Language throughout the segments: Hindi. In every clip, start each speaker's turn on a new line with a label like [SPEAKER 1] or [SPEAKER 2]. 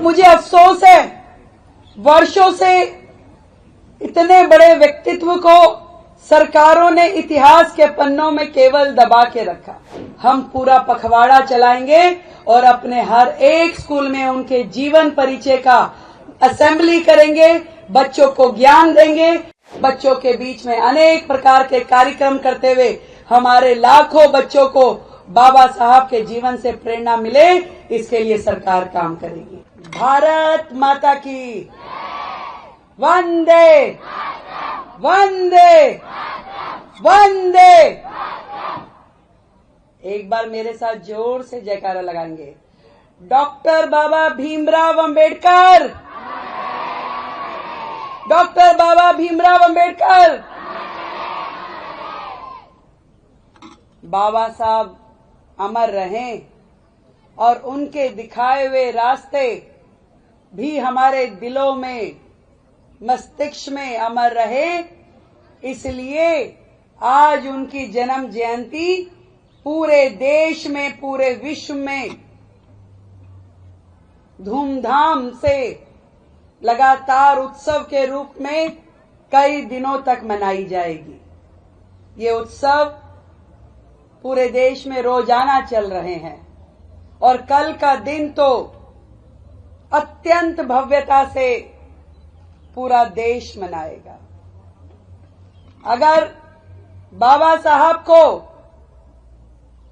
[SPEAKER 1] मुझे अफसोस है, वर्षों से इतने बड़े व्यक्तित्व को सरकारों ने इतिहास के पन्नों में केवल दबा के रखा। हम पूरा पखवाड़ा चलाएंगे और अपने हर एक स्कूल में उनके जीवन परिचय का असेंबली करेंगे, बच्चों को ज्ञान देंगे, बच्चों के बीच में अनेक प्रकार के कार्यक्रम करते हुए हमारे लाखों बच्चों को बाबा साहब के जीवन से प्रेरणा मिले, इसके लिए सरकार काम करेगी। भारत माता की वंदे वंदे वंदे। एक बार मेरे साथ जोर से जयकारा लगाएंगे। डॉक्टर बाबा भीमराव अंबेडकर, डॉक्टर बाबा भीमराव अंबेडकर। बाबा साहब अमर रहें और उनके दिखाए हुए रास्ते भी हमारे दिलों में, मस्तिष्क में अमर रहे। इसलिए आज उनकी जन्म जयंती पूरे देश में, पूरे विश्व में धूमधाम से लगातार उत्सव के रूप में कई दिनों तक मनाई जाएगी। ये उत्सव पूरे देश में रोजाना चल रहे हैं और कल का दिन तो अत्यंत भव्यता से पूरा देश मनाएगा। अगर बाबा साहब को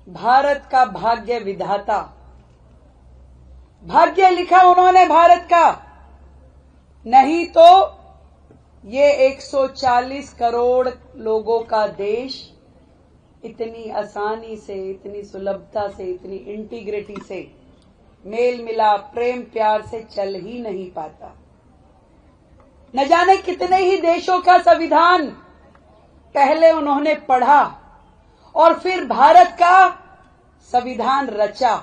[SPEAKER 1] भारत का भाग्य विधाता, भाग्य लिखा उन्होंने भारत का, नहीं तो ये 140 करोड़ लोगों का देश इतनी आसानी से, इतनी सुलभता से, इतनी इंटीग्रिटी से, मेल मिलाप, प्रेम प्यार से चल ही नहीं पाता। न जाने कितने ही देशों का संविधान पहले उन्होंने पढ़ा और फिर भारत का संविधान रचा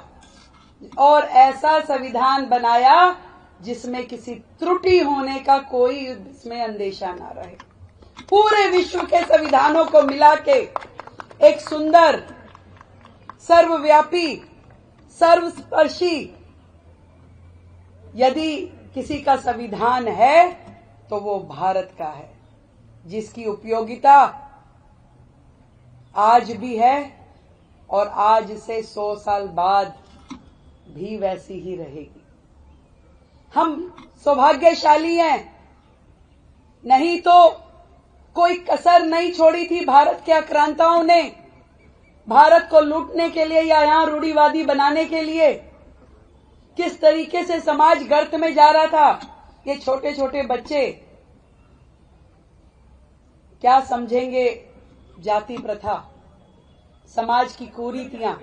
[SPEAKER 1] और ऐसा संविधान बनाया जिसमें किसी त्रुटि होने का कोई इसमें अंदेशा ना रहे। पूरे विश्व के संविधानों को मिला के एक सुंदर, सर्वव्यापी, सर्वस्पर्शी यदि किसी का संविधान है तो वो भारत का है, जिसकी उपयोगिता आज भी है और आज से 100 साल बाद भी वैसी ही रहेगी। हम सौभाग्यशाली हैं, नहीं तो कोई कसर नहीं छोड़ी थी भारत के आक्रांताओं ने भारत को लूटने के लिए या यहां रूढ़िवादी बनाने के लिए। किस तरीके से समाज गर्त में जा रहा था। ये छोटे छोटे बच्चे क्या समझेंगे जाति प्रथा, समाज की कुरीतियां,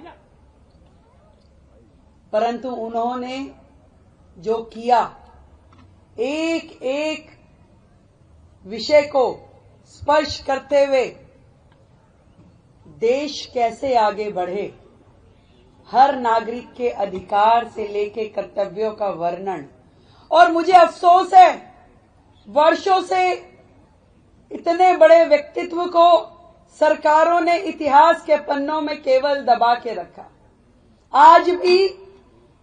[SPEAKER 1] परंतु उन्होंने जो किया, एक एक विषय को स्पर्श करते हुए देश कैसे आगे बढ़े, हर नागरिक के अधिकार से लेकर कर्तव्यों का वर्णन। और मुझे अफसोस है, वर्षों से इतने बड़े व्यक्तित्व को सरकारों ने इतिहास के पन्नों में केवल दबा के रखा। आज भी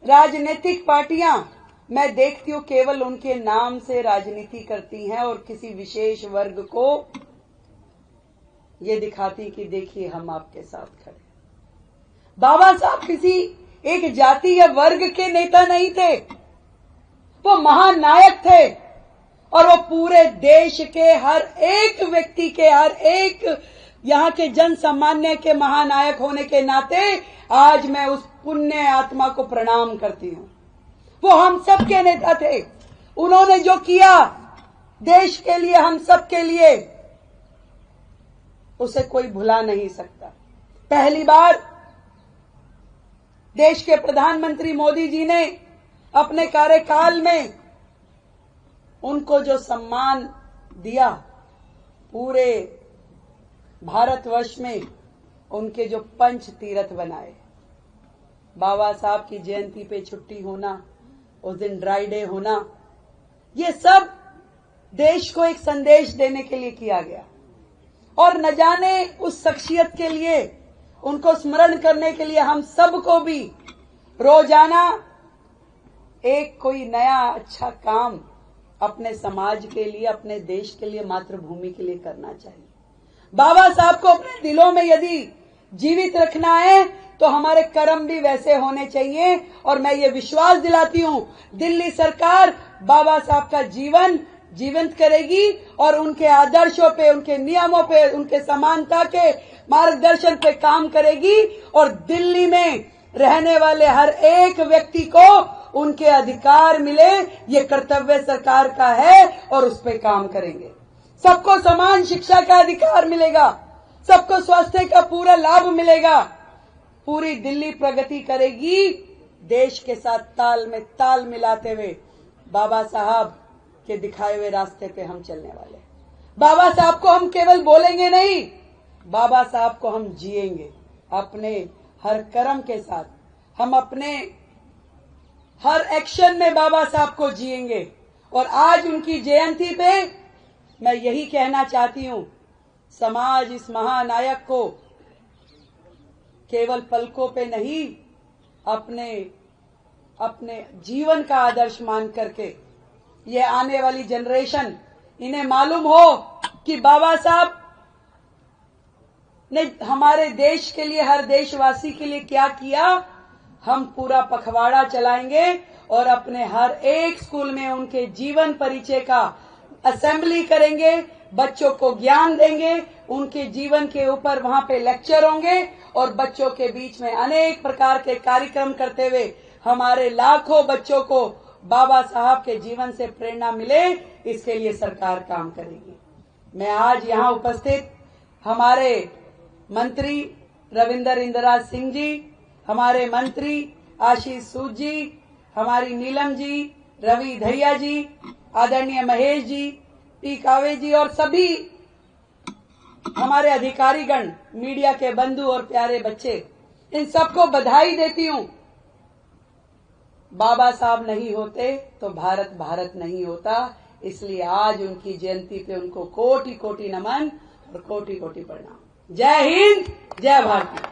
[SPEAKER 1] राजनीतिक पार्टियां, मैं देखती हूं, केवल उनके नाम से राजनीति करती हैं और किसी विशेष वर्ग को ये दिखाती कि देखिए हम आपके साथ खड़े। बाबा साहब किसी एक जाति या वर्ग के नेता नहीं थे, वो महानायक थे और वो पूरे देश के हर एक व्यक्ति के, हर एक यहाँ के जन सामान्य के महानायक होने के नाते आज मैं उस पुण्य आत्मा को प्रणाम करती हूं। वो हम सब के नेता थे। उन्होंने जो किया देश के लिए, हम सब के लिए, उसे कोई भुला नहीं सकता। पहली बार देश के प्रधानमंत्री मोदी जी ने अपने कार्यकाल में उनको जो सम्मान दिया, पूरे भारतवर्ष में उनके जो पंच तीर्थ बनाए, बाबा साहब की जयंती पे छुट्टी होना, उस दिन ड्राई डे होना, ये सब देश को एक संदेश देने के लिए किया गया। और न जाने उस शख्सियत के लिए, उनको स्मरण करने के लिए हम सबको भी रोजाना एक कोई नया अच्छा काम अपने समाज के लिए, अपने देश के लिए, मातृभूमि के लिए करना चाहिए। बाबा साहब को अपने दिलों में यदि जीवित रखना है तो हमारे कर्म भी वैसे होने चाहिए। और मैं ये विश्वास दिलाती हूं, दिल्ली सरकार बाबा साहब का जीवन जीवंत करेगी और उनके आदर्शों पे, उनके नियमों पे, उनके समानता के मार्गदर्शन पे काम करेगी और दिल्ली में रहने वाले हर एक व्यक्ति को उनके अधिकार मिले, ये कर्तव्य सरकार का है और उस पे काम करेंगे। सबको समान शिक्षा का अधिकार मिलेगा, सबको स्वास्थ्य का पूरा लाभ मिलेगा। पूरी दिल्ली प्रगति करेगी, देश के साथ ताल में ताल मिलाते हुए बाबा साहब के दिखाए हुए रास्ते पे हम चलने वाले। बाबा साहब को हम केवल बोलेंगे नहीं, बाबा साहब को हम जिएंगे अपने हर कर्म के साथ। हम अपने हर एक्शन में बाबा साहब को जिएंगे। और आज उनकी जयंती पे मैं यही कहना चाहती हूं, समाज इस महानायक को केवल पलकों पे नहीं, अपने जीवन का आदर्श मान करके ये आने वाली जनरेशन, इन्हें मालूम हो कि बाबा साहब ने हमारे देश के लिए, हर देशवासी के लिए क्या किया। हम पूरा पखवाड़ा चलाएंगे और अपने हर एक स्कूल में उनके जीवन परिचय का असेंबली करेंगे, बच्चों को ज्ञान देंगे, उनके जीवन के ऊपर वहां पे लेक्चर होंगे और बच्चों के बीच में अनेक प्रकार के कार्यक्रम करते हुए हमारे लाखों बच्चों को बाबा साहब के जीवन से प्रेरणा मिले, इसके लिए सरकार काम करेगी। मैं आज यहां उपस्थित हमारे मंत्री रविंदर इंदिरा सिंह जी, हमारे मंत्री आशीष सूद जी, हमारी नीलम जी, रवि धैया जी, आदरणीय महेश जी, पी कावे जी और सभी हमारे अधिकारीगण, मीडिया के बंधु और प्यारे बच्चे, इन सबको बधाई देती हूं। बाबा साहब नहीं होते तो भारत भारत नहीं होता। इसलिए आज उनकी जयंती पे उनको कोटि कोटि नमन और कोटि कोटि प्रणाम। जय हिंद, जय भारत।